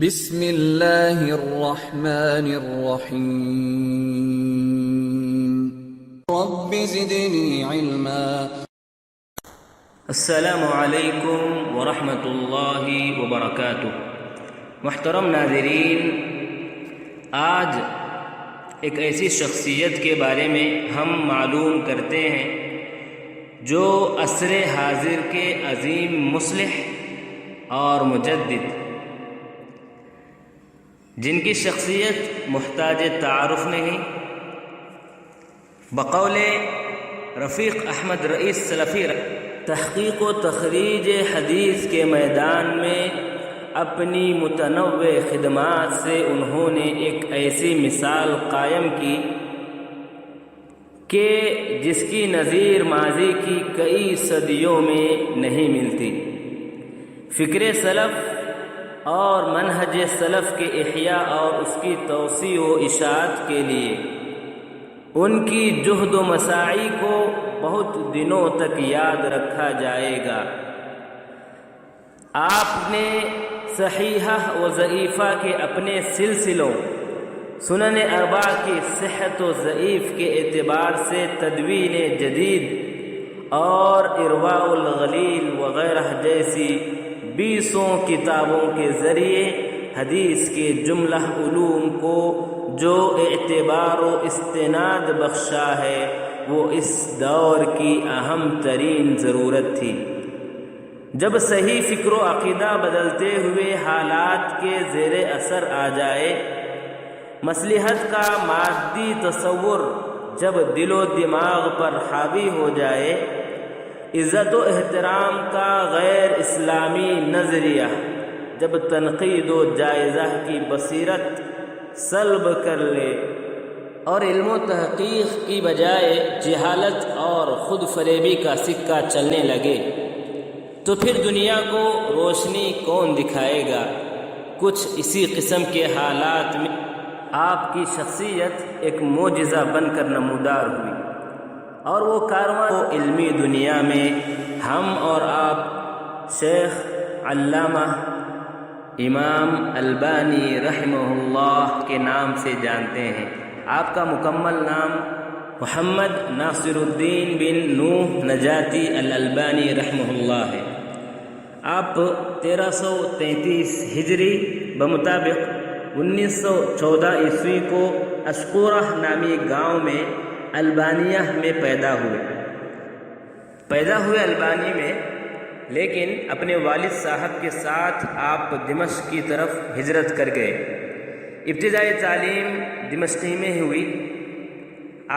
بسم اللہ الرحمن الرحیم رب زدنی علما۔ السلام علیکم ورحمۃ اللہ وبرکاتہ۔ محترم ناظرین، آج ایک ایسی شخصیت کے بارے میں ہم معلوم کرتے ہیں جو عصر حاضر کے عظیم مصلح اور مجدد، جن کی شخصیت محتاج تعارف نہیں، بقول رفیق احمد رئیس سلفی، تحقیق و تخریج حدیث کے میدان میں اپنی متنوع خدمات سے انہوں نے ایک ایسی مثال قائم کی کہ جس کی نظیر ماضی کی کئی صدیوں میں نہیں ملتی۔ فکر سلف اور منہج سلف کے احیاء اور اس کی توسیع و اشاعت کے لیے ان کی جہد و مساعی کو بہت دنوں تک یاد رکھا جائے گا۔ آپ نے صحیحہ و ضعیفہ کے اپنے سلسلوں، سنن اربعہ کی صحت و ضعیف کے اعتبار سے تدوین جدید اور ارواء الغلیل وغیرہ جیسی 20 کتابوں کے ذریعے حدیث کے جملہ علوم کو جو اعتبار و استناد بخشا ہے، وہ اس دور کی اہم ترین ضرورت تھی۔ جب صحیح فکر و عقیدہ بدلتے ہوئے حالات کے زیر اثر آ جائے، مصلحت کا مادی تصور جب دل و دماغ پر حاوی ہو جائے، عزت و احترام کا غیر اسلامی نظریہ جب تنقید و جائزہ کی بصیرت سلب کر لے اور علم و تحقیق کی بجائے جہالت اور خود فریبی کا سکہ چلنے لگے، تو پھر دنیا کو روشنی کون دکھائے گا؟ کچھ اسی قسم کے حالات میں آپ کی شخصیت ایک معجزہ بن کر نمودار ہوئی، اور وہ کارواں علمی دنیا میں ہم اور آپ شیخ علامہ امام البانی رحمہ اللہ کے نام سے جانتے ہیں۔ آپ کا مکمل نام محمد ناصر الدین بن نوح نجاتی الالبانی رحمہ اللہ ہے۔ آپ 1333 ہجری بمطابق 1914 عیسوی کو اشقورہ نامی گاؤں میں البانیہ میں پیدا ہوئے البانی میں، لیکن اپنے والد صاحب کے ساتھ آپ دمشق کی طرف ہجرت کر گئے۔ ابتدائی تعلیم دمشقی میں ہوئی۔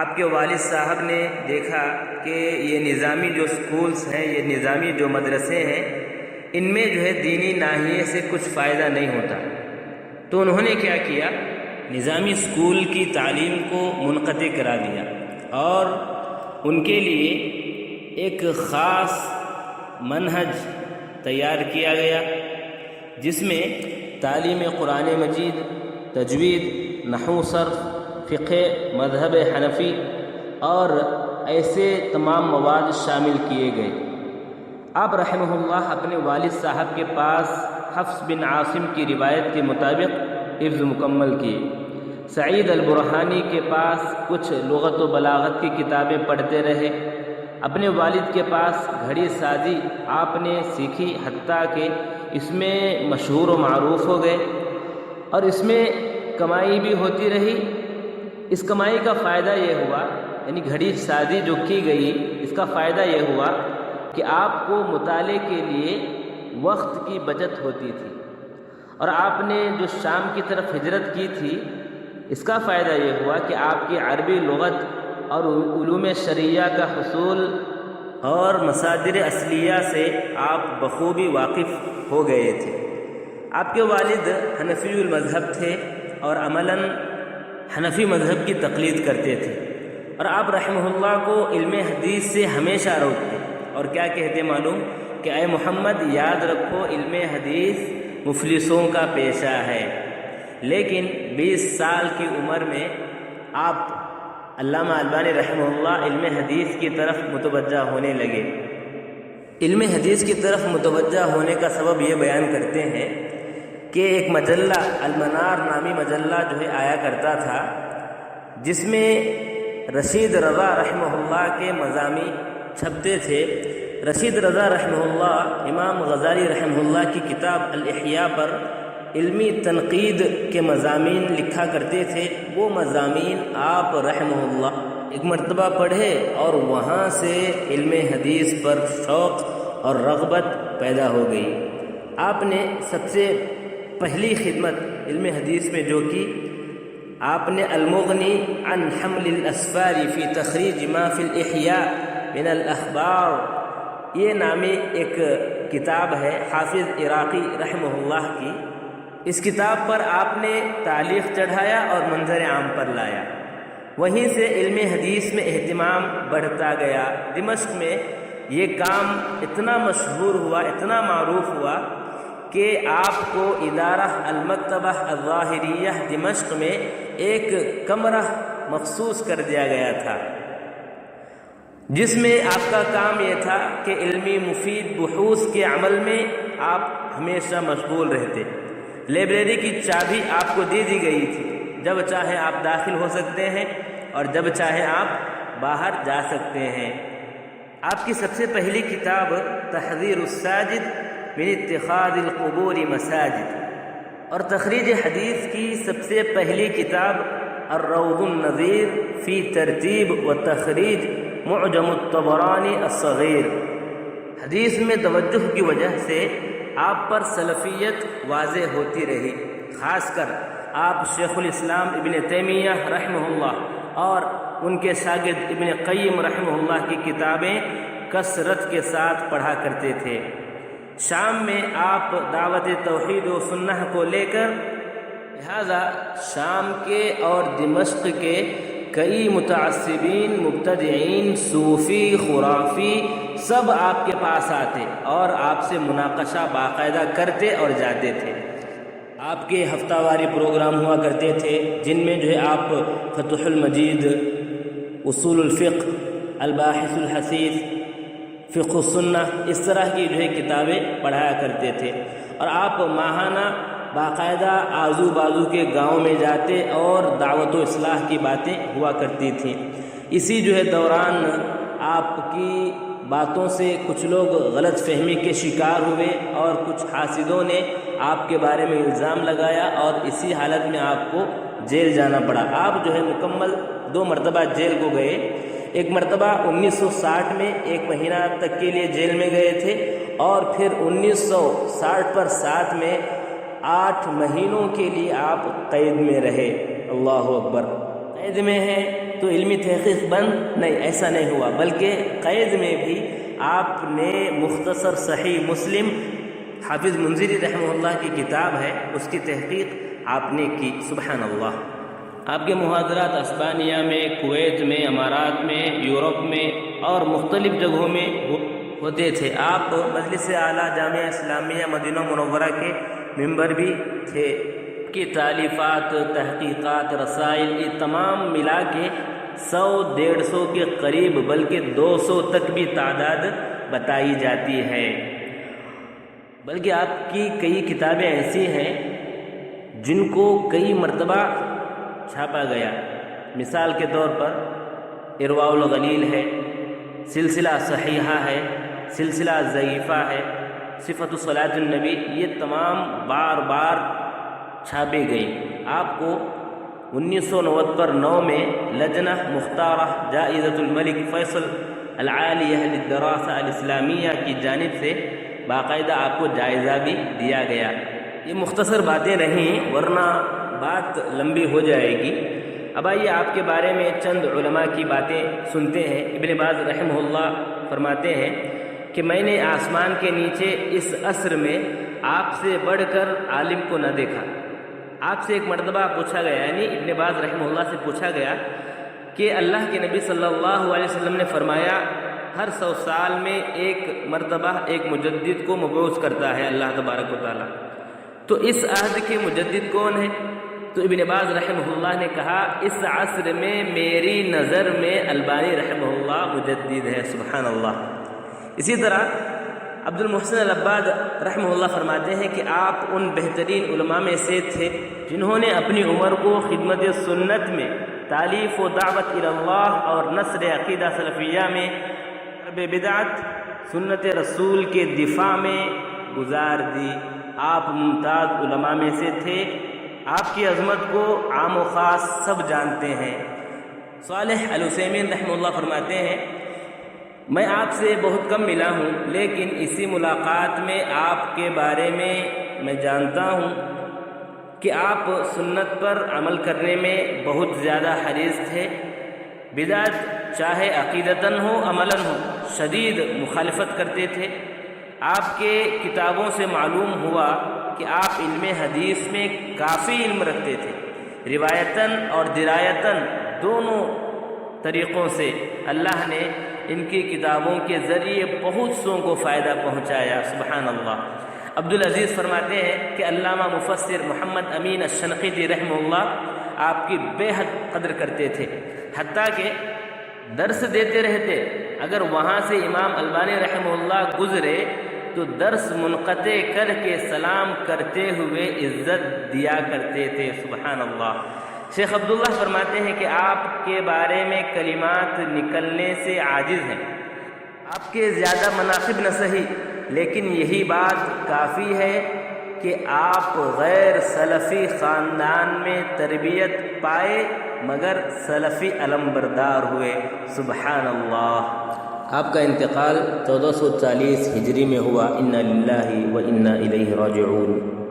آپ کے والد صاحب نے دیکھا کہ یہ نظامی جو سکولز ہیں، یہ نظامی جو مدرسے ہیں، ان میں جو ہے دینی ناحیے سے کچھ فائدہ نہیں ہوتا، تو انہوں نے کیا کیا، نظامی سکول کی تعلیم کو منقطع کرا دیا اور ان کے لیے ایک خاص منہج تیار کیا گیا، جس میں تعلیم قرآن مجید، تجوید، نحو، صرف، فقہ، مذہب حنفی اور ایسے تمام مواد شامل کیے گئے۔ آپ رحمہ اللہ اپنے والد صاحب کے پاس حفص بن عاصم کی روایت کے مطابق حفظ مکمل کیے۔ سعید البرہانی کے پاس کچھ لغت و بلاغت کی کتابیں پڑھتے رہے۔ اپنے والد کے پاس گھڑی سازی آپ نے سیکھی، حتیٰ کہ اس میں مشہور و معروف ہو گئے، اور اس میں کمائی بھی ہوتی رہی۔ اس کمائی کا فائدہ یہ ہوا، یعنی گھڑی سازی جو کی گئی، اس کا فائدہ یہ ہوا کہ آپ کو مطالعے کے لیے وقت کی بچت ہوتی تھی، اور آپ نے جو شام کی طرف ہجرت کی تھی، اس کا فائدہ یہ ہوا کہ آپ کی عربی لغت اور علوم شرعیہ کا حصول اور مصادر اصلیہ سے آپ بخوبی واقف ہو گئے تھے۔ آپ کے والد حنفی المذہب تھے اور عملاً حنفی مذہب کی تقلید کرتے تھے، اور آپ رحمہ اللہ کو علم حدیث سے ہمیشہ روکتے اور کیا کہتے معلوم، کہ اے محمد یاد رکھو، علم حدیث مفلسوں کا پیشہ ہے۔ لیکن 20 سال کی عمر میں آپ علامہ البانی رحمہ اللہ علم حدیث کی طرف متوجہ ہونے لگے۔ علم حدیث کی طرف متوجہ ہونے کا سبب یہ بیان کرتے ہیں کہ ایک مجلہ المنار نامی مجلہ جو ہے آیا کرتا تھا، جس میں رشید رضا رحمہ اللہ کے مضامین چھپتے تھے۔ رشید رضا رحمہ اللہ امام غزالی رحمہ اللہ کی کتاب الاحیاء پر علمی تنقید کے مضامین لکھا کرتے تھے۔ وہ مضامین آپ رحمہ اللہ ایک مرتبہ پڑھے اور وہاں سے علم حدیث پر شوق اور رغبت پیدا ہو گئی۔ آپ نے سب سے پہلی خدمت علم حدیث میں جو کی، آپ نے المغنی عن حمل الاسفار فی تخریج ما فی الاحیاء من الاخبار، یہ نامی ایک کتاب ہے حافظ عراقی رحمہ اللہ کی۔ اس کتاب پر آپ نے تعلیق چڑھایا اور منظر عام پر لایا۔ وہیں سے علم حدیث میں اہتمام بڑھتا گیا۔ دمشق میں یہ کام اتنا مشہور ہوا، اتنا معروف ہوا کہ آپ کو ادارہ المکتبہ الظاہریہ دمشق میں ایک کمرہ مخصوص کر دیا گیا تھا، جس میں آپ کا کام یہ تھا کہ علمی مفید بحوث کے عمل میں آپ ہمیشہ مشغول رہتے۔ لائبریری کی چابی آپ کو دے دی گئی تھی، جب چاہے آپ داخل ہو سکتے ہیں اور جب چاہے آپ باہر جا سکتے ہیں۔ آپ کی سب سے پہلی کتاب تحذیر الساجد من اتخاذ القبور مساجد، اور تخریج حدیث کی سب سے پہلی کتاب الروض النظیر فی ترتیب و تخریج معجم الطبرانی الصغیر۔ حدیث میں توجہ کی وجہ سے آپ پر سلفیت واضح ہوتی رہی، خاص کر آپ شیخ الاسلام ابن تیمیہ رحمہ اللہ اور ان کے شاگرد ابن قیم رحمہ اللہ کی کتابیں کثرت کے ساتھ پڑھا کرتے تھے۔ شام میں آپ دعوت توحید و سنہ کو لے کر، لہذا شام کے اور دمشق کے کئی متعصبین، مبتدعین، صوفی، خرافی سب آپ کے پاس آتے اور آپ سے مناقشہ باقاعدہ کرتے اور جاتے تھے۔ آپ کے ہفتہ واری پروگرام ہوا کرتے تھے، جن میں جو ہے آپ فتح المجید، اصول الفقہ، الباحث الحثیث، فقہ السنہ، اس طرح کی جو ہے کتابیں پڑھایا کرتے تھے، اور آپ ماہانہ باقاعدہ آزو بازو کے گاؤں میں جاتے اور دعوت و اصلاح کی باتیں ہوا کرتی تھیں۔ اسی جو ہے دوران آپ کی باتوں سے کچھ لوگ غلط فہمی کے شکار ہوئے اور کچھ حاسدوں نے آپ کے بارے میں الزام لگایا، اور اسی حالت میں آپ کو جیل جانا پڑا۔ آپ جو ہے مکمل 2 مرتبہ جیل کو گئے۔ ایک مرتبہ 1960 میں 1 مہینہ تک کے لیے جیل میں گئے تھے، اور پھر 1960 پر 7 میں 8 مہینوں کے لیے آپ قید میں رہے۔ اللہ اکبر! قید میں ہیں تو علمی تحقیق بند؟ نہیں، ایسا نہیں ہوا، بلکہ قید میں بھی آپ نے مختصر صحیح مسلم، حافظ منذری رحمہ اللہ کی کتاب ہے، اس کی تحقیق آپ نے کی۔ سبحان اللہ! آپ کے محاضرات اسپانیہ میں، کویت میں، امارات میں، یورپ میں اور مختلف جگہوں میں ہوتے تھے۔ آپ مجلس اعلیٰ جامعہ اسلامیہ مدینہ منورہ کے ممبر بھی تھے۔ کی تالیفات، تحقیقات، رسائل، یہ تمام ملا کے 100-150 کے قریب، بلکہ 200 تک بھی تعداد بتائی جاتی ہے۔ بلکہ آپ کی کئی کتابیں ایسی ہیں جن کو کئی مرتبہ چھاپا گیا۔ مثال کے طور پر ارواء الغلیل ہے، سلسلہ صحیحہ ہے، سلسلہ ضعیفہ ہے، صفت صلاۃ النبی، یہ تمام بار بار چھاپی گئی۔ آپ کو 1999 میں لجنہ مختارہ جائزۃ الملک فیصل العالیہ للدراسہ الاسلامیہ کی جانب سے باقاعدہ آپ کو جائزہ بھی دیا گیا۔ یہ مختصر باتیں رہیں، ورنہ بات لمبی ہو جائے گی۔ اب آئیے آپ کے بارے میں چند علماء کی باتیں سنتے ہیں۔ ابن باز رحمہ اللہ فرماتے ہیں کہ میں نے آسمان کے نیچے اس عصر میں آپ سے بڑھ کر عالم کو نہ دیکھا۔ آپ سے ایک مرتبہ پوچھا گیا، یعنی ابن باز رحمہ اللہ سے پوچھا گیا کہ اللہ کے نبی صلی اللہ علیہ وسلم نے فرمایا ہر 100 سال میں ایک مرتبہ ایک مجدد کو مبعوث کرتا ہے اللہ تبارک و تعالیٰ، تو اس عہد کے مجدد کون ہے؟ تو ابن باز رحمہ اللہ نے کہا اس عصر میں میری نظر میں البانی رحمہ اللہ مجدد ہے۔ سبحان اللہ! اسی طرح عبد المحسن العباد رحمہ اللہ فرماتے ہیں کہ آپ ان بہترین علماء میں سے تھے جنہوں نے اپنی عمر کو خدمت سنت میں، تالیف و دعوت الی اللہ اور نصر عقیدہ سلفیہ میں، حرب بدعت، سنت رسول کے دفاع میں گزار دی۔ آپ ممتاز علماء میں سے تھے، آپ کی عظمت کو عام و خاص سب جانتے ہیں۔ صالح العثیمین رحمہ اللہ فرماتے ہیں میں آپ سے بہت کم ملا ہوں، لیکن اسی ملاقات میں آپ کے بارے میں جانتا ہوں کہ آپ سنت پر عمل کرنے میں بہت زیادہ حریص تھے۔ بدعت چاہے عقیدتاً ہو عملاً ہو شدید مخالفت کرتے تھے۔ آپ کے کتابوں سے معلوم ہوا کہ آپ علم حدیث میں کافی علم رکھتے تھے۔ روایتاً اور درایتاً دونوں طریقوں سے اللہ نے ان کی کتابوں کے ذریعے بہت سوں کو فائدہ پہنچایا، سبحان اللہ۔ عبدالعزیز فرماتے ہیں کہ علامہ مفسر محمد امین الشنقیطی رحمہ اللہ آپ کی بے حد قدر کرتے تھے، حتیٰ کہ درس دیتے رہتے، اگر وہاں سے امام البانی رحمہ اللہ گزرے تو درس منقطع کر کے سلام کرتے ہوئے عزت دیا کرتے تھے، سبحان اللہ۔ شیخ عبداللہ فرماتے ہیں کہ آپ کے بارے میں کلمات نکلنے سے عاجز ہیں۔ آپ کے زیادہ مناقب نہ سہی، لیکن یہی بات کافی ہے کہ آپ غیر سلفی خاندان میں تربیت پائے مگر سلفی علمبردار ہوئے، سبحان اللہ۔ آپ کا انتقال 1440 ہجری میں ہوا، انا للہ و انا الیہ راجعون۔